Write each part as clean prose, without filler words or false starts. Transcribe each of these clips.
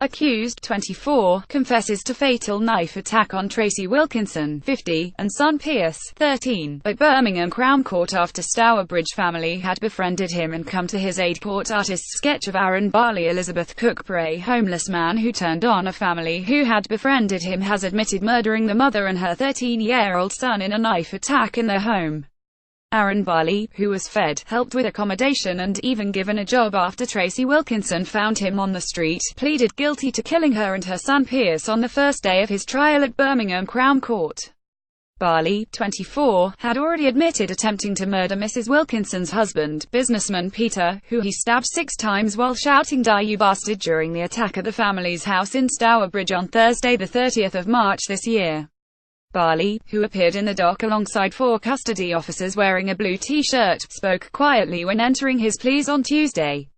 Accused, 24, confesses to fatal knife attack on Tracy Wilkinson, 50, and son Pierce, 13, at Birmingham Crown Court after Stourbridge family had befriended him and come to his aid. Court artist's sketch of Aaron Barley. Elizabeth Cook Bray, homeless man who turned on a family who had befriended him, has admitted murdering the mother and her 13-year-old son in a knife attack in their home. Aaron Barley, who was fed, helped with accommodation and even given a job after Tracy Wilkinson found him on the street, pleaded guilty to killing her and her son Pierce on the first day of his trial at Birmingham Crown Court. Barley, 24, had already admitted attempting to murder Mrs. Wilkinson's husband, businessman Peter, who he stabbed 6 times while shouting "Die you bastard" during the attack at the family's house in Stourbridge on Thursday, the 30th of March this year. Barley, who appeared in the dock alongside 4 custody officers wearing a blue t-shirt, spoke quietly when entering his pleas on Tuesday.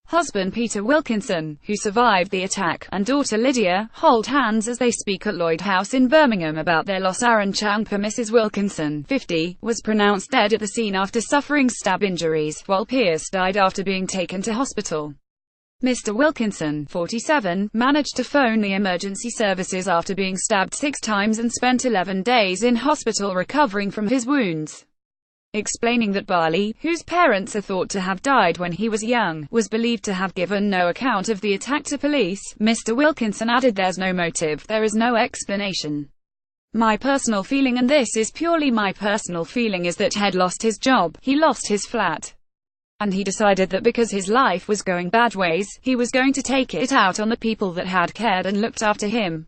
Husband Peter Wilkinson, who survived the attack, and daughter Lydia, hold hands as they speak at Lloyd House in Birmingham about their loss. Aaron Champer, Mrs. Wilkinson, 50, was pronounced dead at the scene after suffering stab injuries, while Pierce died after being taken to hospital. Mr. Wilkinson, 47, managed to phone the emergency services after being stabbed 6 times and spent 11 days in hospital recovering from his wounds. Explaining that Barley, whose parents are thought to have died when he was young, was believed to have given no account of the attack to police, Mr. Wilkinson added, "There's no motive, there is no explanation. My personal feeling, and this is purely my personal feeling, is that Ted lost his job, he lost his flat. And he decided that because his life was going bad ways, he was going to take it out on the people that had cared and looked after him."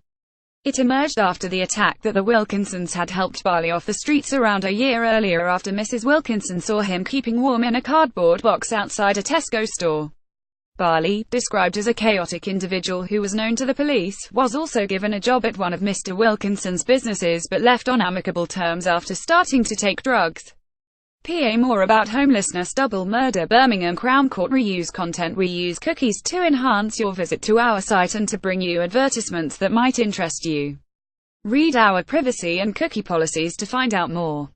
It emerged after the attack that the Wilkinsons had helped Barley off the streets around a year earlier after Mrs. Wilkinson saw him keeping warm in a cardboard box outside a Tesco store. Barley, described as a chaotic individual who was known to the police, was also given a job at one of Mr. Wilkinson's businesses but left on amicable terms after starting to take drugs. PA more about homelessness double murder. Birmingham Crown Court. Reuse content. We use cookies to enhance your visit to our site and to bring you advertisements that might interest you. Read our privacy and cookie policies to find out more.